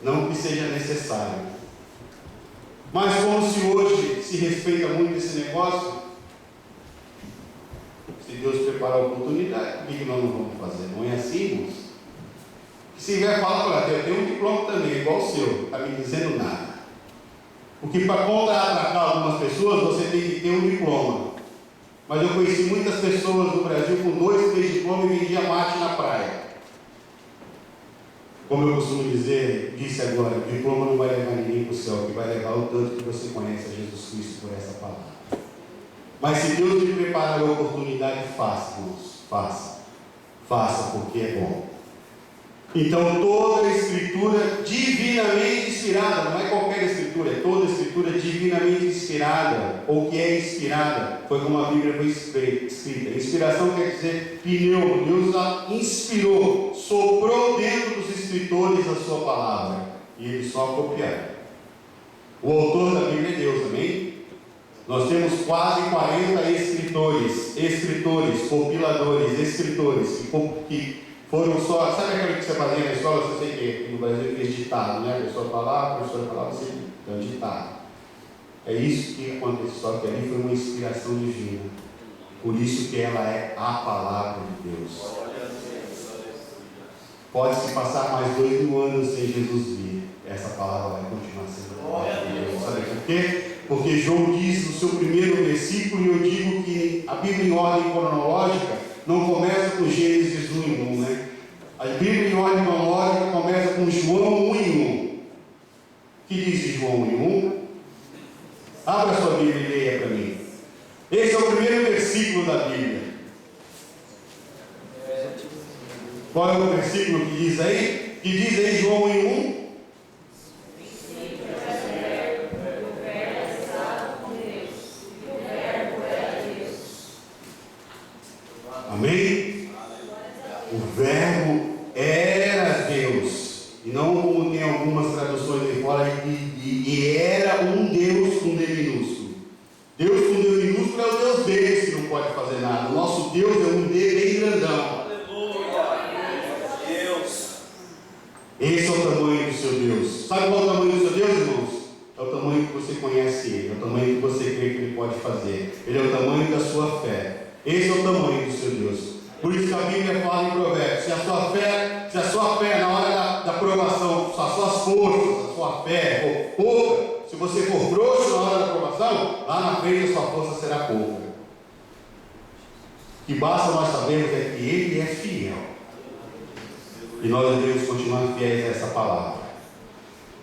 Não que seja necessário. Mas como se hoje se respeita muito esse negócio, se Deus preparar a oportunidade, por que nós não vamos fazer? Não é assim, irmãos? Se vier falar, olha, eu tenho um diploma também, igual o seu, está me dizendo nada. Porque para contratar algumas pessoas, você tem que ter um diploma. Mas eu conheci muitas pessoas no Brasil com 2, 3 diplomas e vendia mate na praia. Como eu costumo dizer, disse agora, o diploma não vai levar ninguém para o céu, que vai levar o tanto que você conhece a Jesus Cristo por essa palavra. Mas se Deus lhe preparar a oportunidade, faça, irmãos, faça. Faça, porque é bom. Então toda a escritura divinamente inspirada, não é qualquer escritura, é toda a escritura divinamente inspirada, ou que é inspirada, foi como a Bíblia foi escrita. Inspiração quer dizer pneu, Deus a inspirou, soprou dentro dos escritores a sua palavra, e eles só copiaram. O autor da Bíblia é Deus, amém? Nós temos quase 40 escritores, compiladores, escritores, que foram só, sabe aquilo que você fazia na escola? Você sei que no Brasil fez ditado, né? A pessoa falava, a professora falava, você dá ditado. É isso que aconteceu, só que ali foi uma inspiração divina. Por isso que ela é a palavra de Deus. Pode-se passar mais 2000 anos sem Jesus vir, essa palavra vai continuar sendo a palavra de Deus. Sabe por quê? Porque João diz no seu primeiro versículo, e eu digo que a Bíblia em ordem cronológica não começa com Gênesis 1 e 1, né? A Bíblia em ordem cronológica começa com João 1 e 1. O que diz João 1 e 1? Abra sua Bíblia e leia para mim. Esse é o primeiro versículo da Bíblia. Qual é o versículo que diz aí? Que diz aí João 1 e 1? Amém? O verbo era Deus, e não como tem algumas traduções aí fora, e era um Deus com D minúsculo. Deus com D minúsculo é o Deus deles que não pode fazer nada. O nosso Deus é um D bem grandão. Esse é o tamanho do seu Deus. Sabe qual é o tamanho do seu Deus, irmãos? É o tamanho que você conhece Ele, é o tamanho que você crê que Ele pode fazer. Ele é o tamanho da sua fé. Esse é o tamanho do seu Deus. Por isso que a Bíblia fala em Provérbios, se a sua fé na hora da provação, se as suas forças, a sua fé for pouca, se você for frouxo na hora da provação, lá na frente a sua força será pouca. O que basta nós sabermos é que Ele é fiel. E nós devemos continuar fiéis a essa palavra.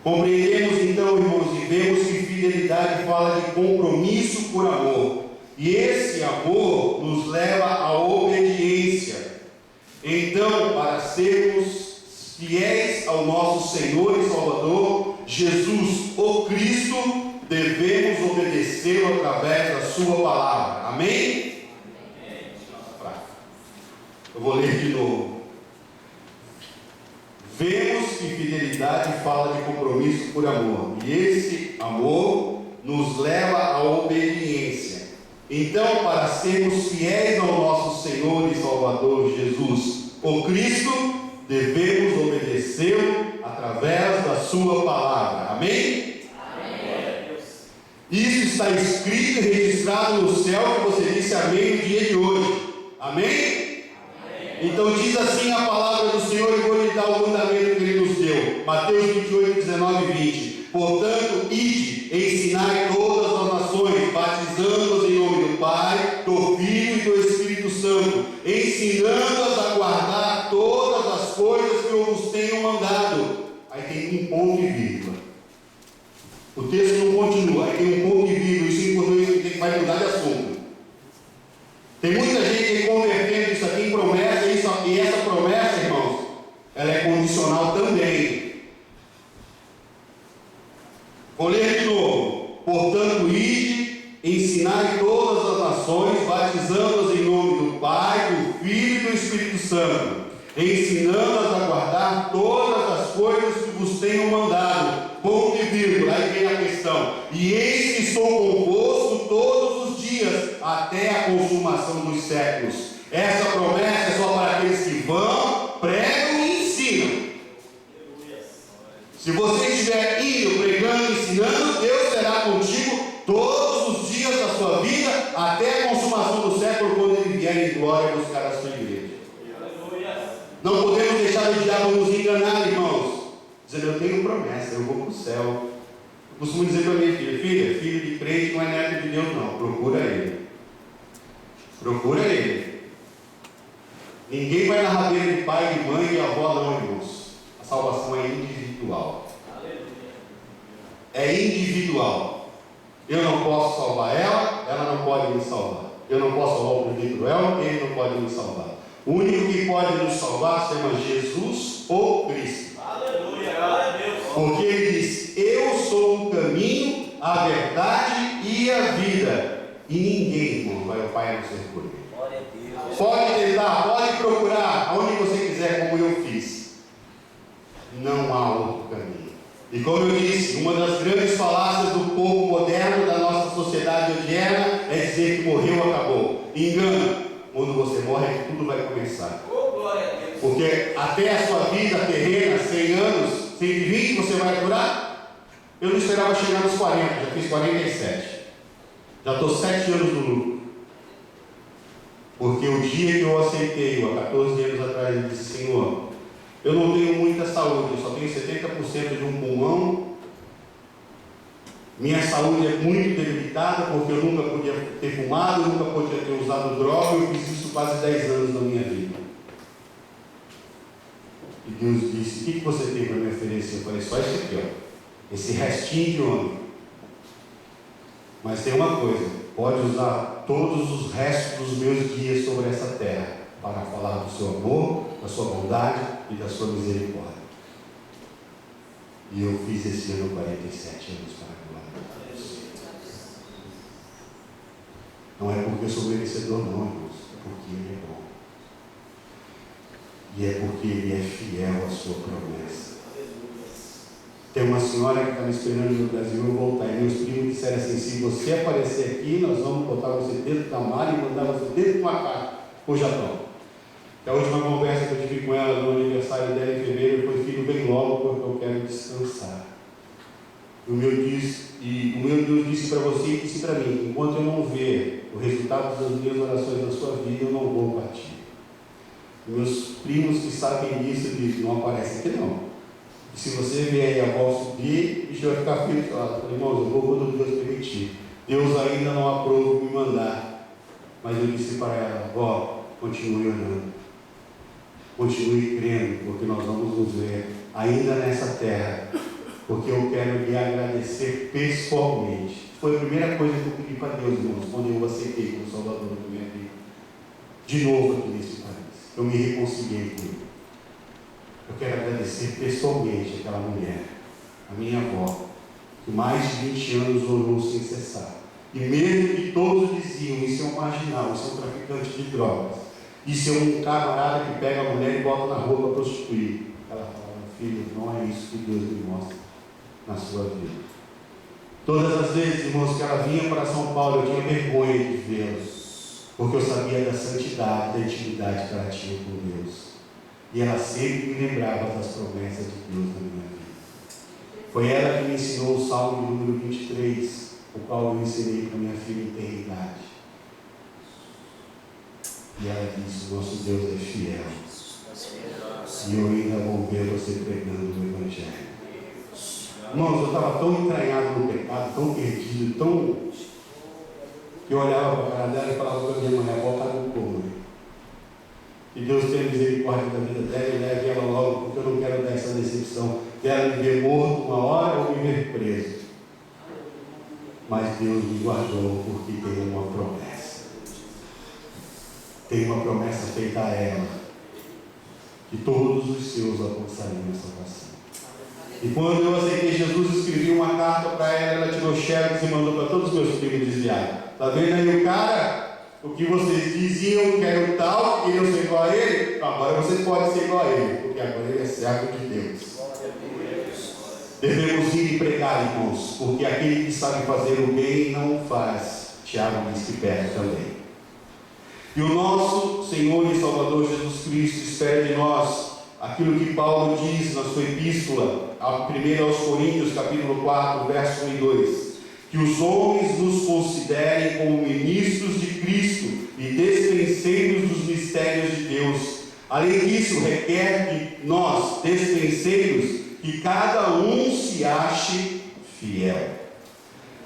Compreendemos então, irmãos, e vemos que fidelidade fala de compromisso por amor. E esse amor nos leva à obediência. Então, para sermos fiéis ao nosso Senhor e Salvador, Jesus, o Cristo, devemos obedecer obedecê-lo através da sua palavra. Amém? Eu vou ler de novo. Vemos que fidelidade fala de compromisso por amor, e esse amor nos leva à obediência. Então, para sermos fiéis ao nosso Senhor e Salvador Jesus, o Cristo, devemos obedecê-lo através da sua palavra. Amém? Amém. Isso está escrito e registrado no céu, que você disse amém no dia de hoje. Amém? Então diz assim a palavra do Senhor, e vou lhe dar o mandamento que Ele nos deu. Mateus 28, 19 e 20. Portanto, ide, ensinai todas as nações, batizando-as em nome do Pai, do Filho e do Espírito Santo, ensinando-as a guardar todas as coisas que eu vos tenho mandado. Aí tem um ponto e vírgula. O texto não continua, aí tem um ponto e vírgula. Isso importa, que vai mudar de assunto. Tem muita gente convertendo isso aqui em promessa, e essa promessa, irmãos, ela é condicional também. Vou ler de novo. Portanto, ide, ensinai todas as nações, batizando-as em nome do Pai, do Filho e do Espírito Santo, ensinando-as a guardar todas as coisas que vos tenho mandado. Ponto e vírgula, aí vem a questão. E eis que estou convosco todos os dias, até a consumação dos séculos. Essa promessa é só para aqueles que vão, pregam e ensinam. Se você estiver indo, pregando e ensinando, Deus será contigo todos os dias da sua vida, até a consumação do século, quando Ele vier em glória buscar a sua igreja. Não podemos deixar o diabo nos enganar, irmãos, dizendo: eu tenho promessa, eu vou para o céu. Eu costumo dizer para minha filha: filho de crente não é neto de Deus, não. Procura ele. Procura ele. Ninguém vai na rabeira de pai, de mãe e de avó, não, irmãos. A salvação é individual. É individual. Eu não posso salvar ela, ela não pode me salvar. Eu não posso salvar o presbítero Elmo, ele não pode me salvar. O único que pode nos salvar se chama Jesus ou Cristo. Aleluia, glória a Deus. Porque Ele diz: eu sou o caminho, a verdade e a vida. E ninguém, irmão, vai ao Pai a não ser por Ele. Pode tentar, pode procurar, aonde você quiser, como eu fiz. Não há outro caminho. E como eu disse, uma das grandes falácias do povo moderno, da nossa sociedade odierna, é dizer que morreu, acabou. Engano. Quando você morre, é que tudo vai começar. Porque até a sua vida terrena, 100 anos, 120, você vai durar. Eu não esperava chegar nos 40, já fiz 47. Já estou 7 anos no lucro. Porque o dia que eu aceitei, há 14 anos atrás, eu disse: Senhor, eu não tenho muita saúde, eu só tenho 70% de um pulmão. Minha saúde é muito debilitada, porque eu nunca podia ter fumado, eu nunca podia ter usado droga. Eu fiz isso quase 10 anos da minha vida. E Deus disse: o que você tem para me oferecer? Eu falei: só isso aqui, ó, esse restinho de homem. Mas tem uma coisa: pode usar todos os restos dos meus dias sobre essa terra para falar do seu amor, da sua bondade e da sua misericórdia. E eu fiz esse ano 47 anos para a glória de Deus. Não é porque eu sou merecedor, não, irmãos. É porque Ele é bom. E é porque Ele é fiel à sua promessa. Tem uma senhora que está me esperando no Brasil eu voltar. E meus primos disseram assim: se você aparecer aqui, nós vamos botar você dentro da mala e mandar você dentro de uma casa com o Japão. A última conversa que eu tive com ela no aniversário dela em fevereiro foi: filho, vem logo porque eu quero descansar. E o meu Deus disse para você e disse para mim: enquanto eu não ver o resultado das minhas orações na sua vida, eu não vou partir. E meus primos que sabem disso dizem: não aparece aqui não. E se você vier aí a avó subir, a gente vai ficar feliz. Irmãos, eu vou quando Deus permitir. Deus ainda não aprova me mandar. Mas eu disse para ela: vó, continue orando. Continue crendo, porque nós vamos nos ver ainda nessa terra, porque eu quero lhe agradecer pessoalmente. Foi a primeira coisa que eu pedi para Deus, irmãos, quando eu o aceitei como Salvador da minha vida. De novo aqui nesse país. Eu me reconciliei com Ele. Eu quero agradecer pessoalmente aquela mulher, a minha avó, que mais de 20 anos orou sem cessar. E mesmo que todos diziam, isso é um marginal, isso é um traficante de drogas, isso é um camarada que pega a mulher e bota na rua para prostituir. Ela fala, filho, não é isso que Deus me mostra na sua vida. Todas as vezes, irmãos, que ela vinha para São Paulo, eu tinha vergonha de vê-la, porque eu sabia da santidade, da intimidade que ela tinha com Deus. E ela sempre me lembrava das promessas de Deus na minha vida. Foi ela que me ensinou o Salmo de número 23, o qual eu ensinei para minha filha em eternidade. E ela disse, nosso Deus é fiel. E eu ainda vou ver você pregando o Evangelho. Irmãos, eu estava tão entranhado no pecado, tão perdido, tão... que eu olhava para a cara dela e falava para minha mãe, a avó está no coma. Que Deus tenha misericórdia da vida dela e leve ela logo, porque eu não quero dar essa decepção dela me ver morto uma hora ou me ver preso. Mas Deus me guardou porque tem uma promessa. Tem uma promessa feita a ela, que todos os seus alcançariam a salvação. E quando eu aceitei Jesus, escrevi uma carta para ela, ela tirou xerox e mandou para todos os meus primos desviados. Está vendo aí o cara? O que vocês diziam que era o tal, que queriam ser igual a ele, agora você pode ser igual a ele, porque agora ele é servo de Deus. Devemos ir e pregar, irmãos, porque aquele que sabe fazer o bem não o faz. Tiago diz que perde também. E o nosso Senhor e Salvador Jesus Cristo espera de nós aquilo que Paulo diz na sua epístola, 1 aos Coríntios, capítulo 4, verso 1 e 2. Que os homens nos considerem como ministros de Cristo e despenseiros dos mistérios de Deus. Além disso, requer que nós, despenseiros, que cada um se ache fiel.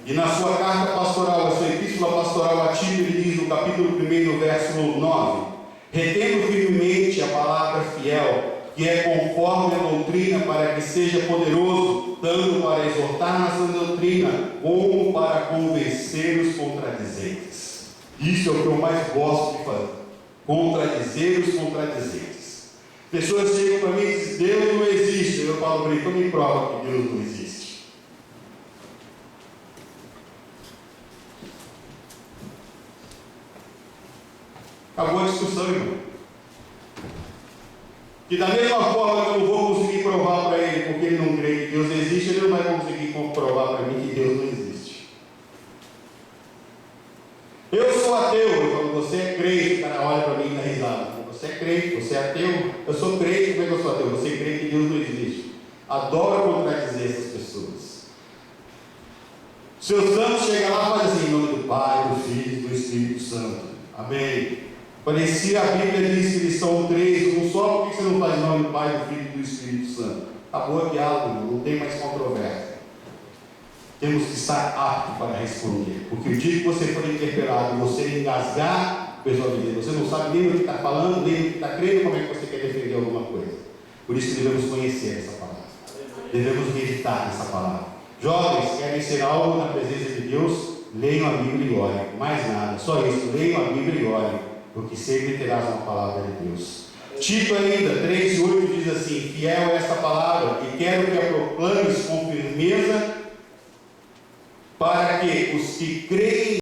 E na sua carta pastoral, a sua epístola pastoral a Tito, ele diz no capítulo 1, verso 9: retendo firmemente a palavra fiel, que é conforme a doutrina, para que seja poderoso, tanto para exortar na sã doutrina, como para convencer os contradizentes. Isso é o que eu mais gosto de fazer: contradizer os contradizentes. Pessoas chegam para mim e dizem, Deus não existe. Eu falo para ele, então me prova que Deus não existe. Acabou a discussão, irmão. Que da mesma forma que eu não vou conseguir provar para ele, porque ele não crê que Deus existe, ele não vai conseguir comprovar para mim que Deus não existe. Eu sou ateu. Eu falo, você é crente. O cara olha para mim e dá risada. Você é crente, você é ateu. Eu sou crente, como é que eu sou ateu? Você crê que Deus não existe. Adoro contradizer essas pessoas. Seus santos chegam lá e fazem assim, em nome do Pai, do Filho e do Espírito Santo. Amém. Parecia a Bíblia diz que eles são três, um só, por que você não faz em nome do Pai, do Filho e do Espírito Santo? Acabou a diálogo, não tem mais controvérsia. Temos que estar aptos para responder, porque o dia que você for interpelado e você engasgar, o pessoal vai dizer, você não sabe nem o que está falando, nem o que está crendo, como é que você quer defender alguma coisa. Por isso que devemos conhecer essa palavra, devemos meditar nessa palavra. Jovens, querem ser algo na presença de Deus? Leiam a Bíblia e orem, mais nada, só isso, leiam a Bíblia e orem, porque sempre terás uma palavra de Deus. Tito ainda, 3:8 diz assim, fiel é esta palavra, e quero que a proclames com firmeza, para que os que creem